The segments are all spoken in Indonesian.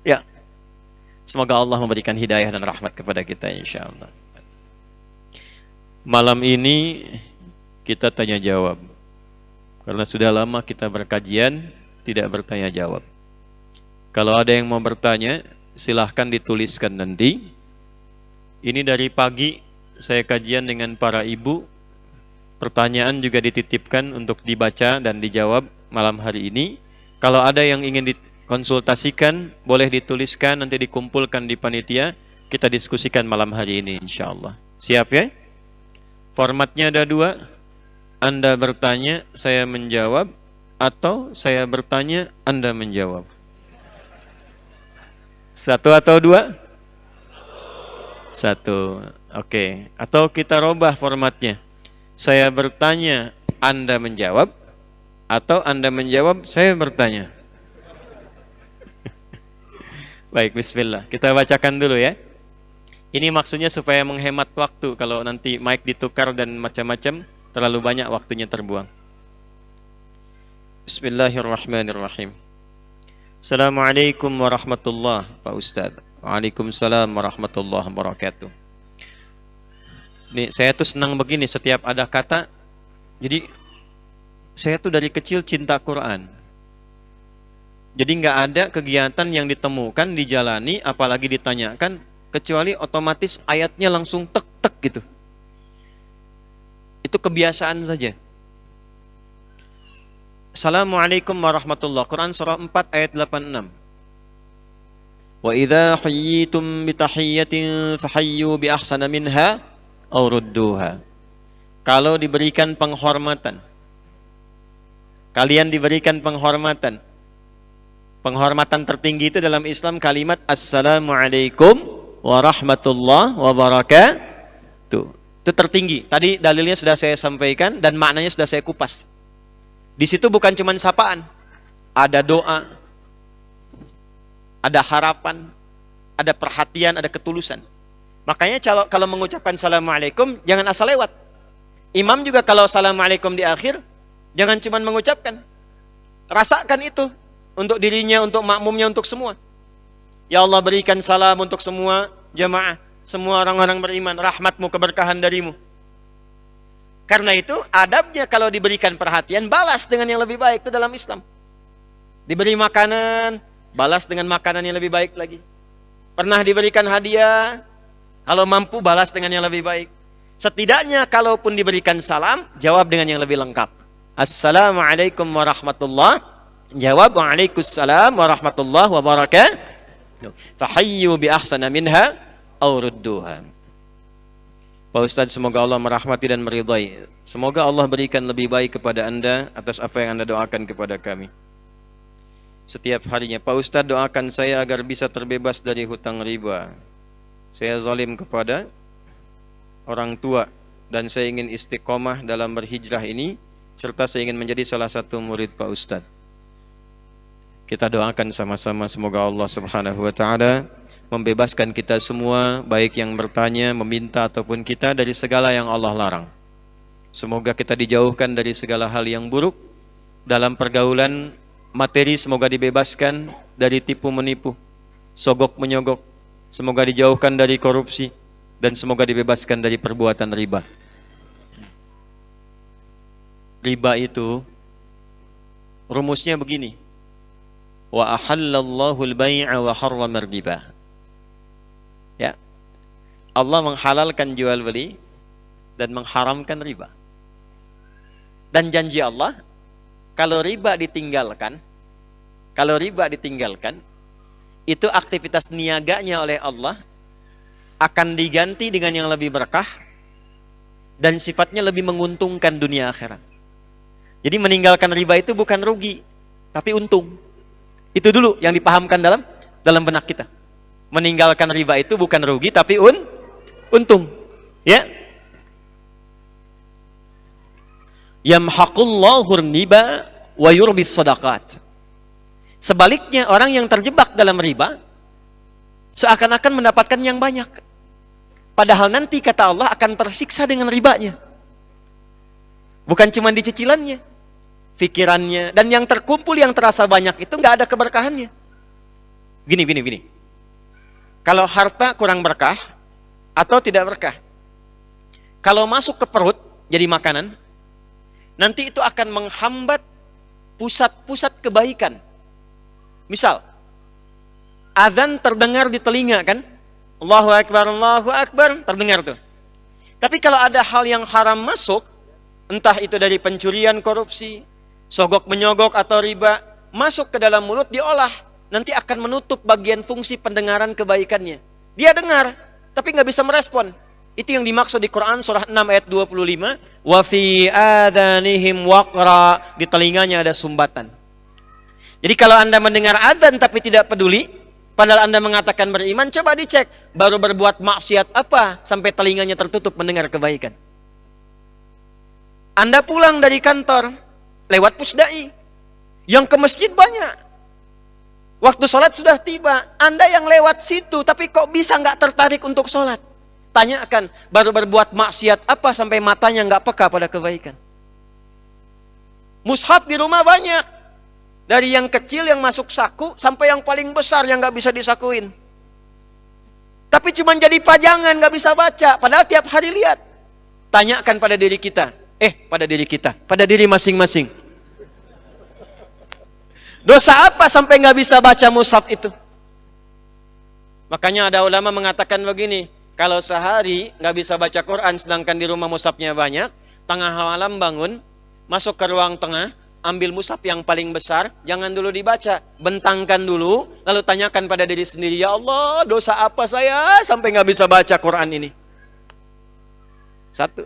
Ya, semoga Allah memberikan hidayah dan rahmat kepada kita insyaallah. Malam ini kita tanya jawab. Karena sudah lama kita berkajian tidak bertanya jawab. Kalau ada yang mau bertanya, silahkan dituliskan nanti. Ini dari pagi saya kajian dengan para ibu. Pertanyaan juga dititipkan untuk dibaca dan dijawab malam hari ini. Kalau ada yang ingin dikonsultasikan, boleh dituliskan, nanti dikumpulkan di panitia. Kita diskusikan malam hari ini insyaallah. Siap ya? Formatnya ada dua. Anda bertanya, saya menjawab. Atau saya bertanya, Anda menjawab. Satu atau dua? Satu. Oke. Atau kita robah formatnya. Saya bertanya, Anda menjawab. Atau Anda menjawab, saya bertanya. Baik, bismillah. Kita bacakan dulu ya. Ini maksudnya supaya menghemat waktu. Kalau nanti mic ditukar dan macam-macam, terlalu banyak waktunya terbuang. Bismillahirrahmanirrahim. Assalamualaikum warahmatullahi Pak Ustadz. Waalaikumsalam warahmatullahi wabarakatuh. Nih, saya tuh senang begini setiap ada kata. Jadi saya tuh dari kecil cinta Quran. Jadi nggak ada kegiatan yang ditemukan, dijalani, apalagi ditanyakan, kecuali otomatis ayatnya langsung tek-tek gitu. Itu kebiasaan saja. Assalamualaikum warahmatullahi wabarakatuh. Quran surah 4 ayat 86. Wa idza hayyitum bi tahiyyatin fahayyu bi ahsana minha aw rudduha. Kalau diberikan penghormatan, kalian diberikan penghormatan. Penghormatan tertinggi itu dalam Islam kalimat Assalamualaikum warahmatullahi wabarakatuh. Itu tertinggi. Tadi dalilnya sudah saya sampaikan dan maknanya sudah saya kupas. Di situ bukan cuma sapaan, ada doa, ada harapan, ada perhatian, ada ketulusan. Makanya kalau mengucapkan Assalamualaikum jangan asal lewat. Imam juga kalau Assalamualaikum di akhir jangan cuma mengucapkan. Rasakan itu untuk dirinya, untuk makmumnya, untuk semua. Ya Allah, berikan salam untuk semua jamaah, semua orang-orang beriman, rahmatmu, keberkahan darimu. Karena itu adabnya kalau diberikan perhatian, balas dengan yang lebih baik. Itu dalam Islam. Diberi makanan, balas dengan makanan yang lebih baik lagi. Pernah diberikan hadiah, kalau mampu balas dengan yang lebih baik. Setidaknya kalaupun diberikan salam, jawab dengan yang lebih lengkap. Assalamualaikum warahmatullahi wabarakatuh. Jawab waalaikumsalam warahmatullahi wabarakatuh. Fahayyu bi ahsana minha aw rudduha. Pak Ustadz, semoga Allah merahmati dan meridai. Semoga Allah berikan lebih baik kepada Anda atas apa yang Anda doakan kepada kami setiap harinya. Pak Ustadz, doakan saya agar bisa terbebas dari hutang riba. Saya zalim kepada orang tua dan saya ingin istiqomah dalam berhijrah ini, serta saya ingin menjadi salah satu murid Pak Ustadz. Kita doakan sama-sama semoga Allah Subhanahu wa taala membebaskan kita semua, baik yang bertanya, meminta ataupun kita, dari segala yang Allah larang. Semoga kita dijauhkan dari segala hal yang buruk. Dalam pergaulan materi semoga dibebaskan dari tipu menipu, sogok menyogok. Semoga dijauhkan dari korupsi dan semoga dibebaskan dari perbuatan riba. Riba itu rumusnya begini. Wa ahallallahu al-bai'a wa harrama ar-riba. Ya. Allah menghalalkan jual beli dan mengharamkan riba. Dan janji Allah, kalau riba ditinggalkan, itu aktivitas niaganya oleh Allah akan diganti dengan yang lebih berkah dan sifatnya lebih menguntungkan dunia akhirat. Jadi meninggalkan riba itu bukan rugi, tapi untung. Itu dulu yang dipahamkan dalam benak kita. Meninggalkan riba itu bukan rugi tapi untung. Ya. Yamhaqullahu riba wa yurbis shadaqat. Sebaliknya orang yang terjebak dalam riba seakan-akan mendapatkan yang banyak. Padahal nanti kata Allah akan tersiksa dengan ribanya. Bukan cuma di cicilannya, pikirannya, dan yang terkumpul yang terasa banyak itu nggak ada keberkahannya. Gini. Kalau harta kurang berkah atau tidak berkah, kalau masuk ke perut jadi makanan, nanti itu akan menghambat pusat-pusat kebaikan. Misal, azan terdengar di telinga kan? Allahu Akbar, terdengar tuh. Tapi kalau ada hal yang haram masuk, entah itu dari pencurian, korupsi, sogok menyogok atau riba, masuk ke dalam mulut diolah, nanti akan menutup bagian fungsi pendengaran kebaikannya. Dia dengar, tapi nggak bisa merespon. Itu yang dimaksud di Quran surah 6 ayat 25, wa fi adhanihim waqra, di telinganya ada sumbatan. Jadi kalau Anda mendengar adzan tapi tidak peduli, padahal Anda mengatakan beriman, coba dicek, baru berbuat maksiat apa sampai telinganya tertutup mendengar kebaikan. Anda pulang dari kantor lewat pusdai, yang ke masjid banyak, waktu sholat sudah tiba, Anda yang lewat situ tapi kok bisa nggak tertarik untuk sholat? Tanyakan, baru berbuat maksiat apa sampai matanya nggak peka pada kebaikan. Mushaf di rumah banyak, dari yang kecil yang masuk saku sampai yang paling besar yang nggak bisa disakuin. Tapi cuma jadi pajangan, nggak bisa baca, padahal tiap hari lihat. Tanyakan pada diri kita, pada diri masing-masing. Dosa apa sampai nggak bisa baca mushaf itu? Makanya ada ulama mengatakan begini, kalau sehari nggak bisa baca Quran sedangkan di rumah mushafnya banyak, tengah malam bangun, masuk ke ruang tengah, ambil mushaf yang paling besar, jangan dulu dibaca, bentangkan dulu, lalu tanyakan pada diri sendiri, ya Allah, dosa apa saya sampai nggak bisa baca Quran ini? Satu.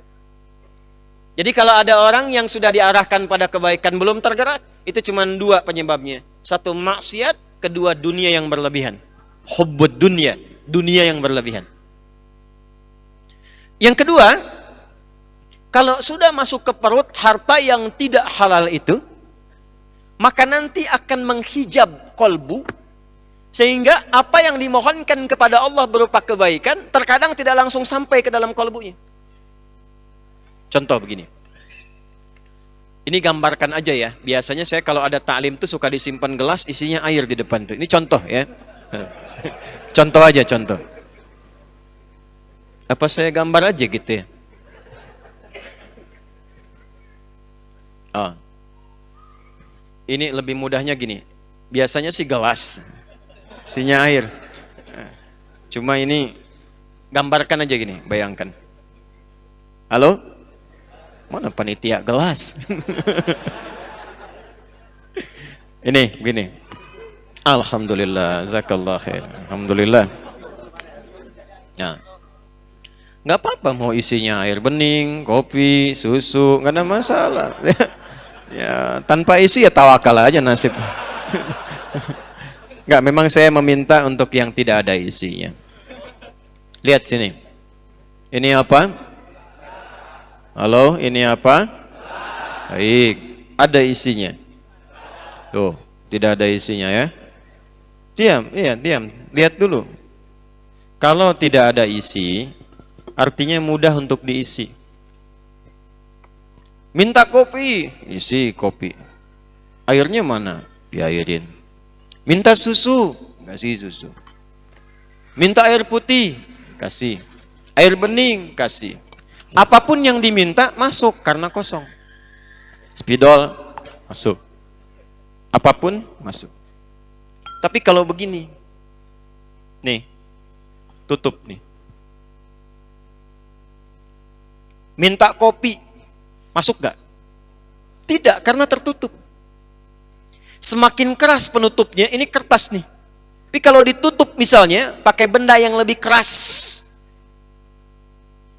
Jadi kalau ada orang yang sudah diarahkan pada kebaikan belum tergerak, itu cuma dua penyebabnya. Satu maksiat, kedua dunia yang berlebihan. Hubbud dunia, dunia yang berlebihan. Yang kedua, kalau sudah masuk ke perut harta yang tidak halal itu, maka nanti akan menghijab kolbu, sehingga apa yang dimohonkan kepada Allah berupa kebaikan, terkadang tidak langsung sampai ke dalam kolbunya. Contoh begini. Ini gambarkan aja ya. Biasanya saya kalau ada taklim tuh suka disimpan gelas isinya air di depan tuh. Ini contoh ya. Contoh aja, contoh. Apa saya gambar aja gitu ya? Oh. Ini lebih mudahnya gini. Biasanya sih gelas, isinya air. Cuma ini gambarkan aja gini, bayangkan. Halo? Mana panitia gelas? Ini begini. Alhamdulillah, zakallah khair. Alhamdulillah. Nah, nggak apa-apa mau isinya air bening, kopi, susu, nggak ada masalah. Ya, tanpa isi ya tawakal aja nasib. Nggak, memang saya meminta untuk yang tidak ada isinya. Lihat sini. Ini apa? Halo, ini apa? Baik, ada isinya. Tuh, tidak ada isinya ya. Diam, iya, diam. Lihat dulu. Kalau tidak ada isi, artinya mudah untuk diisi. Minta kopi, isi kopi. Airnya mana? Diairin. Minta susu, kasih susu. Minta air putih, kasih. Air bening, kasih. Apapun yang diminta masuk karena kosong. Spidol masuk. Apapun masuk. Tapi kalau begini, nih, tutup nih. Minta kopi, masuk gak? Tidak, karena tertutup. Semakin keras penutupnya, ini kertas nih. Tapi kalau ditutup misalnya, pakai benda yang lebih keras.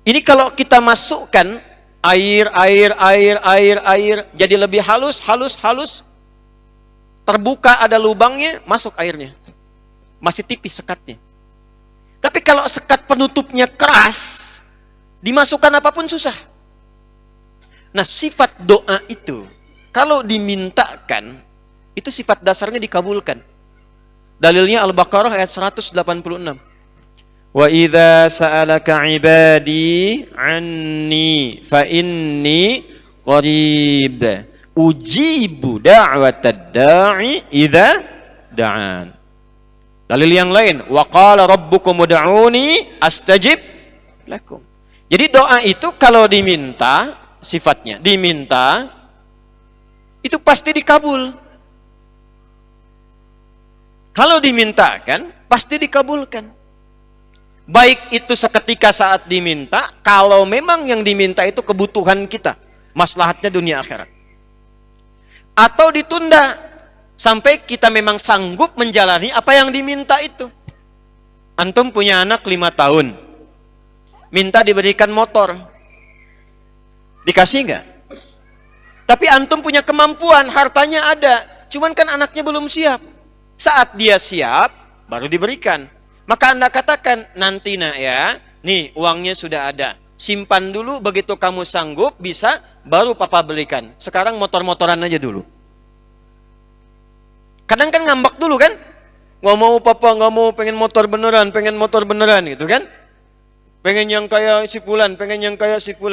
Ini kalau kita masukkan air, jadi lebih halus, terbuka ada lubangnya, masuk airnya. Masih tipis sekatnya. Tapi kalau sekat penutupnya keras, dimasukkan apapun susah. Nah, sifat doa itu, kalau dimintakan, itu sifat dasarnya dikabulkan. Dalilnya Al-Baqarah ayat 186. Wa idza sa'alaka 'ibadi 'anni fa inni qarib ujibu da'watad da'i idza da'an. Dalil yang lain, wa qala rabbukum ud'uni astajib lakum. Jadi doa itu kalau diminta, sifatnya diminta itu pasti dikabul. Kalau dimintakan pasti dikabulkan. Baik itu seketika saat diminta, kalau memang yang diminta itu kebutuhan kita, maslahatnya dunia akhirat. Atau ditunda sampai kita memang sanggup menjalani apa yang diminta itu. Antum punya anak 5 tahun, minta diberikan motor, dikasih nggak? Tapi antum punya kemampuan, hartanya ada, cuman kan anaknya belum siap. Saat dia siap, baru diberikan. Maka Anda katakan, nanti nak ya, nih uangnya sudah ada, simpan dulu, begitu kamu sanggup, bisa, baru papa belikan. Sekarang motor-motoran aja dulu. Kadang kan ngambek dulu kan, nggak mau papa, nggak mau, pengen motor beneran gitu kan. Pengen yang kayak si fulan,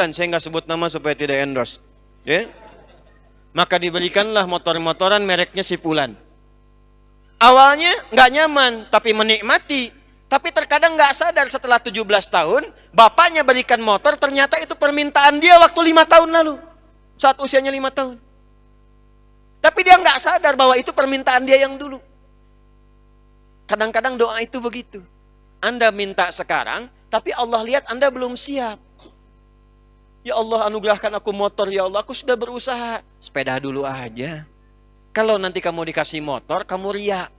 saya nggak sebut nama supaya tidak endorse. Ya? Maka diberikanlah motor-motoran mereknya si fulan. Awalnya nggak nyaman, tapi menikmati. Tapi terkadang nggak sadar setelah 17 tahun, bapaknya berikan motor, ternyata itu permintaan dia waktu 5 tahun lalu. Saat usianya 5 tahun. Tapi dia nggak sadar bahwa itu permintaan dia yang dulu. Kadang-kadang doa itu begitu. Anda minta sekarang, tapi Allah lihat Anda belum siap. Ya Allah, anugerahkan aku motor, ya Allah, aku sudah berusaha. Sepeda dulu aja. Kalau nanti kamu dikasih motor, kamu riya.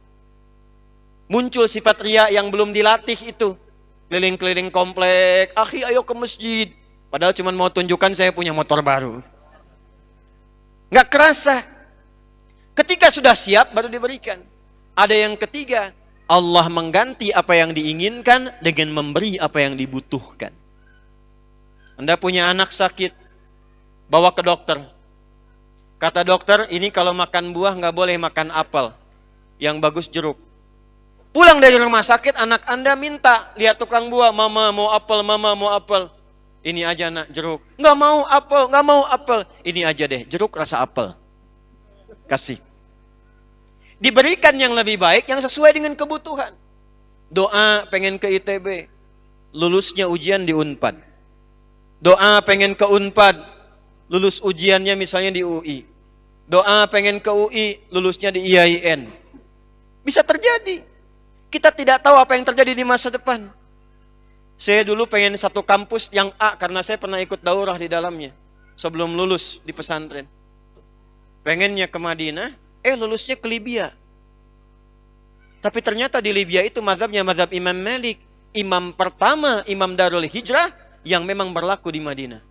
Muncul sifat riya yang belum dilatih itu. Keliling-keliling komplek, akhi ayo ke masjid. Padahal cuma mau tunjukkan saya punya motor baru. Nggak kerasa. Ketika sudah siap, baru diberikan. Ada yang ketiga, Allah mengganti apa yang diinginkan dengan memberi apa yang dibutuhkan. Anda punya anak sakit, bawa ke dokter. Kata dokter, ini kalau makan buah nggak boleh makan apel. Yang bagus jeruk. Pulang dari rumah sakit, anak Anda minta, lihat tukang buah, mama mau apel. Ini aja nak, jeruk. Nggak mau apel. Ini aja deh, jeruk rasa apel. Kasih. Diberikan yang lebih baik, yang sesuai dengan kebutuhan. Doa pengen ke ITB, lulusnya ujian di Unpad. Doa pengen ke Unpad, lulus ujiannya misalnya di UI. Doa pengen ke UI, lulusnya di IAIN. Bisa terjadi. Kita tidak tahu apa yang terjadi di masa depan. Saya dulu pengen satu kampus yang A, karena saya pernah ikut daurah di dalamnya. Sebelum lulus di pesantren. Pengennya ke Madinah, lulusnya ke Libya. Tapi ternyata di Libya itu mazhabnya mazhab Imam Malik. Imam pertama, Imam Darul Hijrah, yang memang berlaku di Madinah.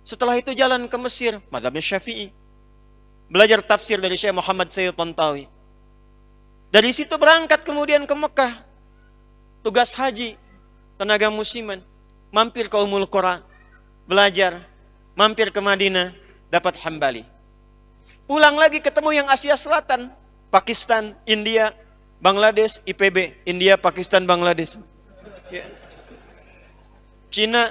Setelah itu jalan ke Mesir, mazhabnya Syafi'i. Belajar tafsir dari Syekh Muhammad Sayyid Tantawi. Dari situ berangkat kemudian ke Mekah. Tugas haji, tenaga musiman. Mampir ke Ummul Qura, belajar. Mampir ke Madinah, dapat Hambali. Pulang lagi ketemu yang Asia Selatan. Pakistan, India, Bangladesh, IPB. India, Pakistan, Bangladesh. Cina,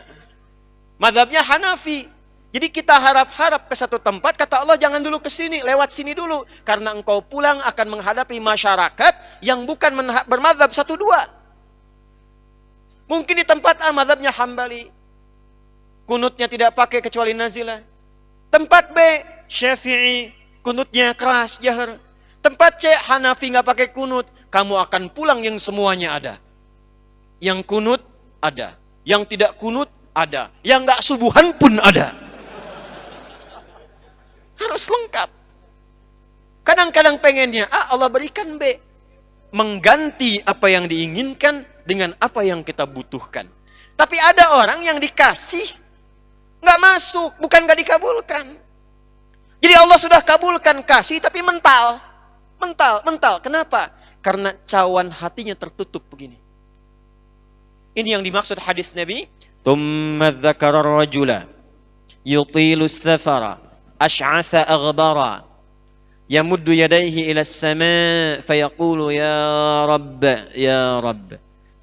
mazhabnya Hanafi. Jadi kita harap-harap ke satu tempat, kata Allah jangan dulu ke sini, lewat sini dulu. Karena engkau pulang akan menghadapi masyarakat yang bukan bermazhab 1-2. Mungkin di tempat A mazhabnya Hambali. Kunutnya tidak pakai kecuali nazilah. Tempat B Syafi'i, kunutnya keras, jahar. Tempat C Hanafi nggak pakai kunut. Kamu akan pulang yang semuanya ada. Yang kunut ada. Yang tidak kunut ada. Yang nggak subuhan pun ada. Harus lengkap. Kadang-kadang pengennya A, Allah berikan B. Mengganti apa yang diinginkan dengan apa yang kita butuhkan. Tapi ada orang yang dikasih nggak masuk, bukan nggak dikabulkan. Jadi Allah sudah kabulkan kasih, tapi mental. Kenapa? Karena cawan hatinya tertutup begini. Ini yang dimaksud hadis Nabi. Thumma dzakara ar-rajula yutilu as-safara ash'atha aghbara yamuddu yadayhi ila as-sama' fayaqulu ya Rabb.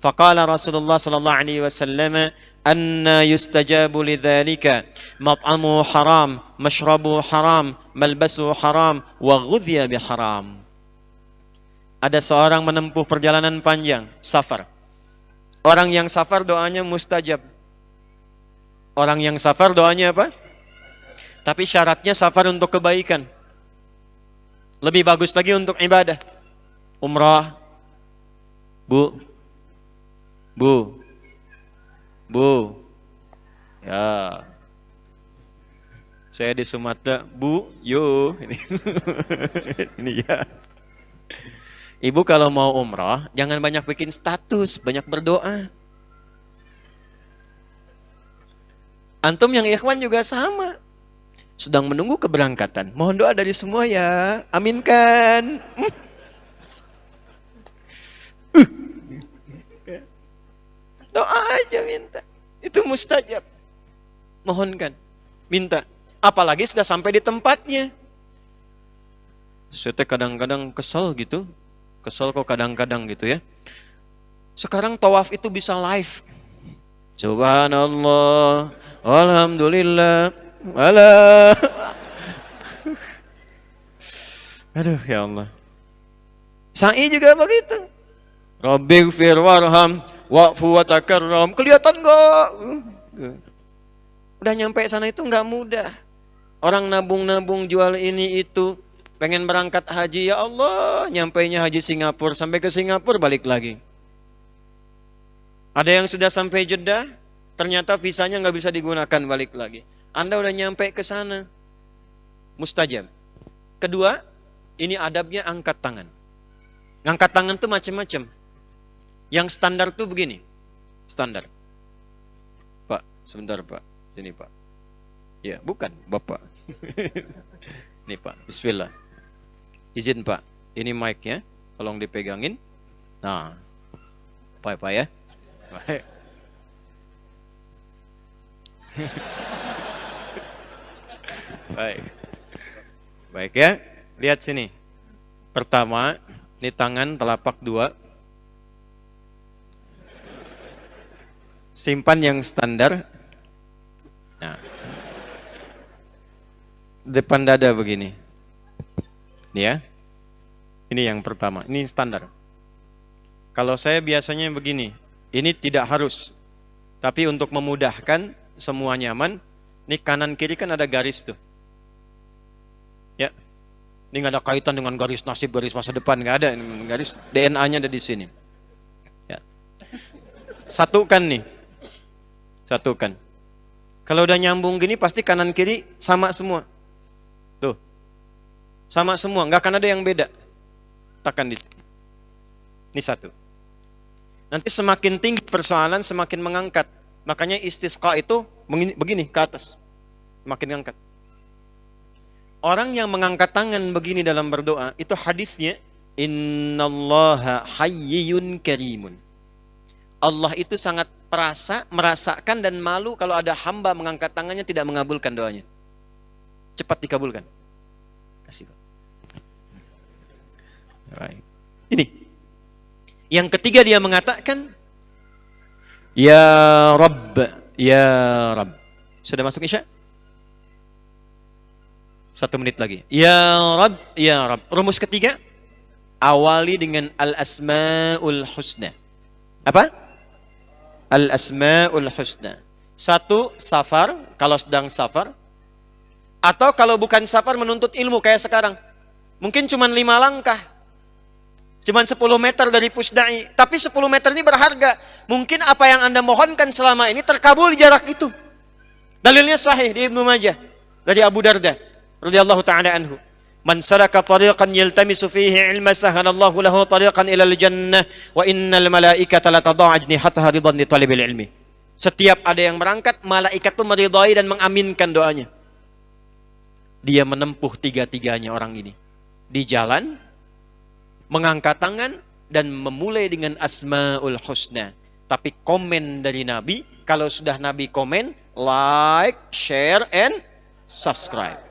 Faqala Rasulullah sallallahu alaihi wasallam anna yustajabu lidzalika mat'amu haram, mashrabu haram, malbasu haram, wa ghudhiya biharam. Ada seorang menempuh perjalanan panjang, safar. Orang yang safar doanya mustajab. Orang yang safar doanya apa? Tapi syaratnya safar untuk kebaikan. Lebih bagus lagi untuk ibadah. Umrah. Bu. Ya. Saya di Sumatera, Bu, yo. Ini ya. Ibu kalau mau umrah, jangan banyak bikin status, banyak berdoa. Antum yang ikhwan juga sama. Sedang menunggu keberangkatan. Mohon doa dari semua ya. Aminkan. Doa aja minta. Itu mustajab. Mohonkan. Minta. Apalagi sudah sampai di tempatnya. Saya kadang-kadang kesel gitu. Kesel kok kadang-kadang gitu ya. Sekarang tawaf itu bisa live. Subhanallah. Alhamdulillah. Alah. Aduh ya Allah. Sa'i juga begitu. Rabbighfir warham wa'fu wa takarram. Kelihatan enggak? Udah nyampe sana itu enggak mudah. Orang nabung-nabung jual ini itu, pengen berangkat haji, ya Allah, nyampainya haji Singapura, sampai ke Singapura balik lagi. Ada yang sudah sampai Jeddah, ternyata visanya nggak bisa digunakan, balik lagi. Anda udah nyampe ke sana, mustajab. Kedua, ini adabnya angkat tangan. Angkat tangan tuh macam-macam. Yang standar tuh begini, standar. Pak, sebentar Pak, sini Pak. Ya, bukan Bapak. Nih Pak, bismillah. Izin Pak, ini mic-nya, tolong dipegangin. Nah, Pak ya. Baik. Baik. Baik ya, lihat sini. Pertama, ini tangan telapak 2. Simpan yang standar. Nah. Depan dada begini. Ini ya. Ini yang pertama, ini standar. Kalau saya biasanya begini. Ini tidak harus. Tapi untuk memudahkan semua nyaman, ini kanan kiri kan ada garis tuh. Ya. Ini nggak ada kaitan dengan garis nasib, garis masa depan, nggak ada. Garis DNA-nya ada di sini. Ya. Satukan nih. Satukan. Kalau udah nyambung gini pasti kanan kiri sama semua. Tuh. Sama semua, nggak akan ada yang beda. Tekan di sini. Ini satu. Nanti semakin tinggi persoalan semakin mengangkat. Makanya istisqa itu begini ke atas. Makin ngangkat. Orang yang mengangkat tangan begini dalam berdoa, itu hadisnya innallaha hayyun karimun. Allah itu sangat merasakan dan malu kalau ada hamba mengangkat tangannya tidak mengabulkan doanya. Cepat dikabulkan. Kasih Pak. Right. Ini. Yang ketiga dia mengatakan ya Rabb, ya Rabb. Sudah masuk Isya? 1 menit lagi. Ya Rabb, ya Rabb. Rumus ketiga, awali dengan al-asmaul husna. Apa? Al-asmaul husna. 1, safar, kalau sedang safar. Atau kalau bukan safar menuntut ilmu kayak sekarang. Mungkin cuma 5 langkah. Cuman 10 meter dari Pusdai. Tapi 10 meter ini berharga. Mungkin apa yang Anda mohonkan selama ini terkabul di jarak itu. Dalilnya sahih di Ibnu Majah. Dari Abu Darda radhiyallahu ta'ala anhu. Man salaka tariqan yaltamisu fihi ilma sahalallahu lahu tariqan ilal jannah. Wa innal malaikata latadau ajnihataha ridhan li talibil ilmi. Setiap ada yang berangkat, malaikat itu meridai dan mengaminkan doanya. Dia menempuh tiga-tiganya orang ini. Di jalan, mengangkat tangan dan memulai dengan asmaul husna. Tapi komen dari Nabi, kalau sudah Nabi komen, like, share, and subscribe.